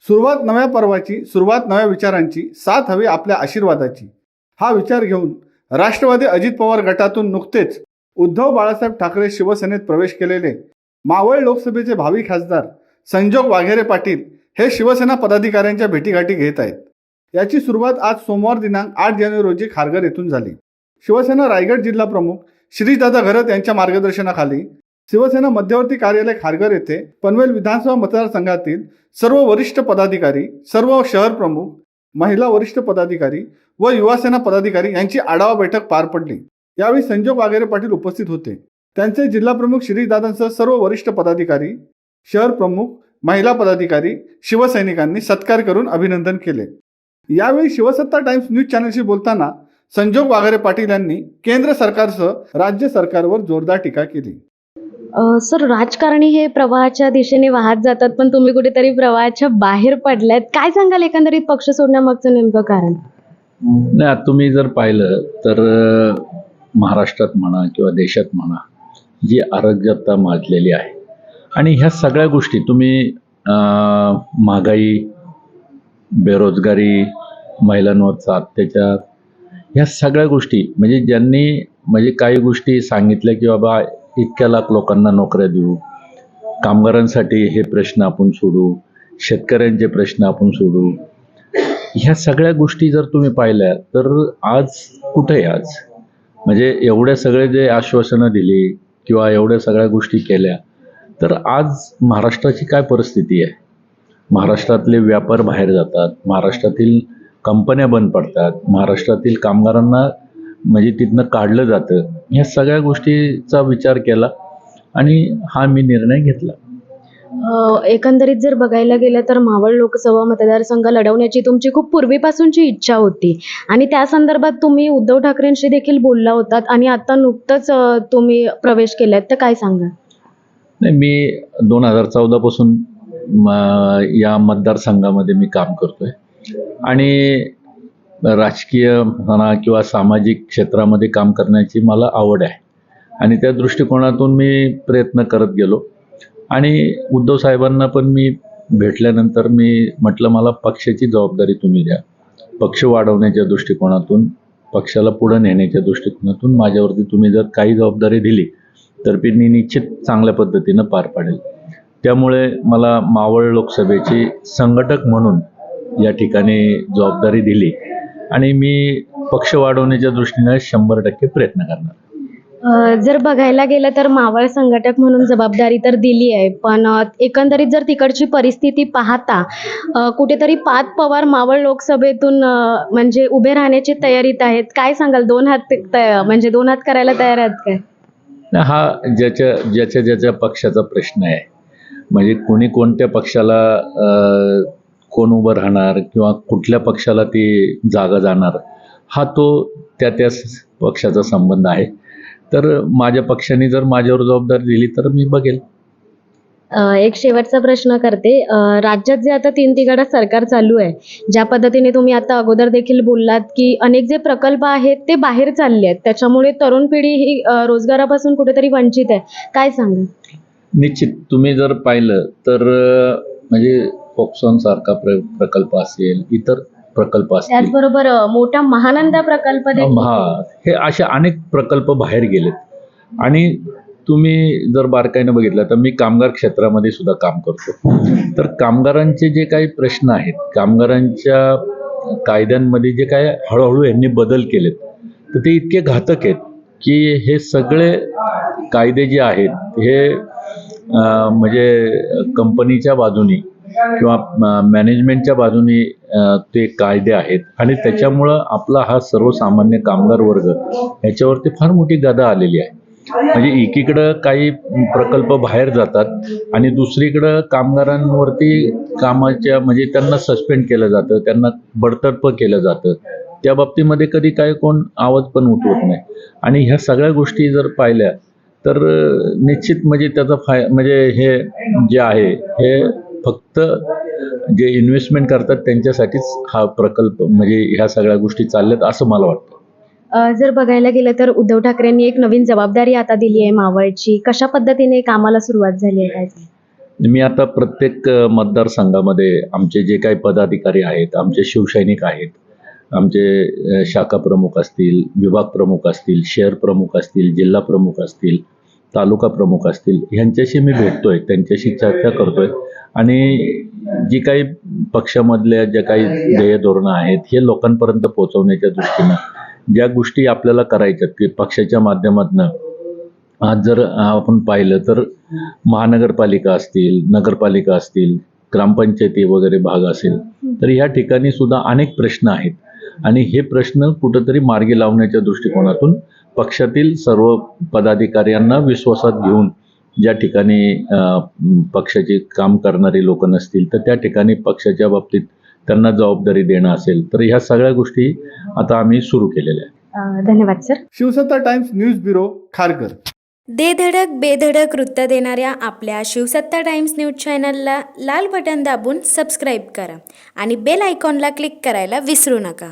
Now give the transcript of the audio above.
सुरुवात नव्या पर्वाची, सुरुवात नव्या विचारांची, साथ हवी आपल्या आशीर्वादाची. हा विचार घेऊन राष्ट्रवादी अजित पवार गटातून नुकतेच उद्धव बाळासाहेब ठाकरे शिवसेनेत प्रवेश केलेले मावळ लोकसभेचे भावी खासदार संजोग वाघेरे पाटील हे शिवसेना पदाधिकाऱ्यांच्या भेटीगाठी घेत आहेत. याची सुरुवात आज सोमवार दिनांक 8 जानेवारी रोजी खारघर येथून झाली. शिवसेना रायगड जिल्हा प्रमुख श्रीदादा घरत यांच्या मार्गदर्शनाखाली शिवसेना मध्यवर्ती कार्यालय खारघर येथे पनवेल विधानसभा मतदारसंघातील सर्व वरिष्ठ पदाधिकारी, सर्व शहर प्रमुख, महिला वरिष्ठ पदाधिकारी व युवासेना पदाधिकारी यांची आढावा बैठक पार पडली. यावेळी संजोग वाघेरे पाटील उपस्थित होते. त्यांचे जिल्हा प्रमुख श्रीदादांसह सर्व वरिष्ठ पदाधिकारी, शहर प्रमुख, महिला पदाधिकारी, शिवसैनिकांनी सत्कार करून अभिनंदन केले. यावेळी शिवसत्ता टाइम्स न्यूज चॅनलशी बोलताना संजोग वाघेरे पाटील यांनी केंद्र सरकारसह राज्य सरकारवर जोरदार टीका केली. सर, राजकारणी हे प्रवाहाच्या दिशेने वाहत जातात, पण तुम्ही कुठेतरी प्रवाहाच्या बाहेर पडलात. काय सांगाल एकंदरीत पक्ष सोडण्यामागचं नेमकं कारण? नाही, आता तुम्ही जर पाहिलं तर महाराष्ट्रात म्हणा किंवा देशात म्हणा जी अराजकता माजलेली आहे आणि ह्या सगळ्या गोष्टी तुम्ही महागाई, बेरोजगारी, महिलांवरचा अत्याचार, ह्या सगळ्या गोष्टी म्हणजे ज्यांनी काही गोष्टी सांगितल्या की बाबा इतक्या लाख लोकांना नोकऱ्या देऊ, कामगारांसाठी हे प्रश्न आपण सोडू, शेतकऱ्यांचे प्रश्न आपण सोडू, ह्या सगळ्या गोष्टी जर तुम्ही पाहिल्या तर आज कुठे आहे? आज म्हणजे एवढ्या सगळे जे आश्वासनं दिली किंवा एवढ्या सगळ्या गोष्टी केल्या तर आज महाराष्ट्राची काय परिस्थिती आहे? महाराष्ट्रातले व्यापार बाहेर जातात, महाराष्ट्रातील कंपन्या बंद पडतात, महाराष्ट्रातील कामगारांना म्हणजे तिथनं काढलं जातं. ह्या सगळ्या गोष्टीचा विचार केला आणि हा मी निर्णय घेतला. एकंदरीत जर बघायला गेलं तर मावळ लोकसभा मतदारसंघ लढवण्याची तुमची खूप पूर्वीपासूनची इच्छा होती आणि त्या संदर्भात तुम्ही उद्धव ठाकरेंशी देखील बोलला होतात आणि आता नुकतंच तुम्ही प्रवेश केलात, तर काय सांगा? नाही, मी 2014 पासून या मतदारसंघामध्ये मी काम करतोय आणि राजकीय म्हणा किंवा सामाजिक क्षेत्रामध्ये काम करण्याची मला आवड आहे आणि त्या दृष्टिकोनातून मी प्रयत्न करत गेलो आणि उद्धव साहेबांना पण मी भेटल्यानंतर मी म्हटलं मला पक्षाची जबाबदारी तुम्ही द्या. पक्ष वाढवण्याच्या दृष्टिकोनातून, पक्षाला पुढं नेण्याच्या दृष्टिकोनातून माझ्यावरती तुम्ही जर काही जबाबदारी दिली तर मी निश्चित चांगल्या पद्धतीनं पार पाडेल. त्यामुळे मला मावळ लोकसभेची संघटक म्हणून या ठिकाणी जबाबदारी दिली आणि मी पक्ष वाढवण्याच्या दृष्टीने 100% प्रयत्न करणार. जर बघायला गेलं तर मावळ संघटक म्हणून जबाबदारी तर दिली आहे, पण एकंदरीत जर तिकडची परिस्थिती पाहता कुठेतरी पार्थ पवार मावळ लोकसभेतून म्हणजे उभे राहण्याची तयारीत आहेत. काय सांगाल? दोन हात करायला तयार आहेत काय? हा ज्याच्या पक्षाचा प्रश्न आहे. म्हणजे कोणी कोणत्या पक्षाला कोण उभं राहणार किंवा कुठल्या पक्षाला ती जागा जाणार हा तो त्या पक्षाचा संबंध आहे. तर माझ्या पक्षाने जर माझ्यावर जबाबदारी दिली तर मी बघेल. एक शेवटचा प्रश्न करते. राज्यात जे आता 3 तिघाडा सरकार चालू आहे, ज्या पद्धतीने तुम्ही आता अगोदर देखील बोललात की अनेक जे प्रकल्प आहेत ते बाहेर चालले आहेत, त्याच्यामुळे तरुण पिढी ही रोजगारापासून कुठेतरी वंचित आहे. काय सांगा? निश्चित तुम्ही जर पाहिलं तर म्हणजे पॉक्सॉन सारखा प्रकल्प असेल, इतर प्रकल्प असतील, त्याचबरोबर मोठा महानंदा प्रकल्प देखील. हे असे अनेक प्रकल्प बाहेर गेलेत आणि तुम्ही जर बारकाईनं बघितलं तर मी कामगार क्षेत्रामध्ये सुद्धा काम करतो. तर कामगारांचे जे काही प्रश्न आहेत, कामगारांच्या कायद्यांमध्ये जे काय हळूहळू यांनी बदल केलेत तर ते इतके घातक आहेत की हे सगळे कायदे जे आहेत हे म्हणजे कंपनीच्या बाजूनी किंवा मॅनेजमेंटच्या बाजूनी ते कायदे आहेत आणि त्याच्यामुळं आपला हा सर्वसामान्य कामगार वर्ग ह्याच्यावरती फार मोठी गदा आलेली आहे. म्हणजे एकीकडं काही प्रकल्प बाहेर जातात आणि दुसरीकडं कामगारांवरती कामाच्या म्हणजे त्यांना सस्पेंड केलं जातं, त्यांना बडतर्फ केलं जातं. त्या बाबतीमध्ये कधी काही कोण आवाज पण उठवत नाही आणि ह्या सगळ्या गोष्टी जर पाहिल्या तर निश्चित म्हणजे त्याचा म्हणजे हे जे आहे हे फक्त जे इन्व्हेस्टमेंट करतात त्यांच्यासाठीच हा प्रकल्प म्हणजे ह्या सगळ्या गोष्टी चालल्यात असं मला वाटतं. जर बघायला गेलं तर उद्धव ठाकरेंनी एक नवीन जबाबदारी आता दिली आहे मावळची. कशा पद्धतीने कामाला सुरुवात झाली आहे? काय? मी आता प्रत्येक मतदारसंघामध्ये आमचे जे काही पदाधिकारी आहेत, आमचे शिवसैनिक आहेत, आमचे शाखा प्रमुख असतील, विभाग प्रमुख असतील, शहर प्रमुख असतील, जिल्हा प्रमुख असतील, तालुका प्रमुख असतील, ह्यांच्याशी मी भेटतोय, त्यांच्याशी चर्चा करतोय आणि जी काही पक्षामधल्या ज्या काही ध्येय धोरणं आहेत हे लोकांपर्यंत पोहोचवण्याच्या दृष्टीनं ज्या गोष्टी आपल्याला करायच्यात की पक्षाच्या माध्यमातून आज जर आपण पाहिलं तर महानगरपालिका असतील, नगरपालिका असतील, ग्रामपंचायती वगैरे भाग असेल, तर या ठिकाणी सुद्धा अनेक प्रश्न आहेत आणि हे प्रश्न कुठंतरी मार्गी लावण्याच्या दृष्टिकोनातून पक्षातील सर्व पदाधिकाऱ्यांना विश्वासात घेऊन ज्या ठिकाणी पक्षाचे काम करणारे लोक नसतील तर त्या ठिकाणी पक्षाच्या बाबतीत त्यांना जबाबदारी देणं असेल तर ह्या सगळ्या गोष्टी आता आम्ही सुरू केलेल्या आहेत. धन्यवाद sir. Shivsatta times news bureau, Kharghar. दे धडक बेधडक वृत्त देणाऱ्या आपल्या शिवसत्ता टाइम्स न्यूज चॅनलला लाल बटन दाबून सबस्क्राईब करा आणि बेल आयकॉनला क्लिक करायला विसरू नका.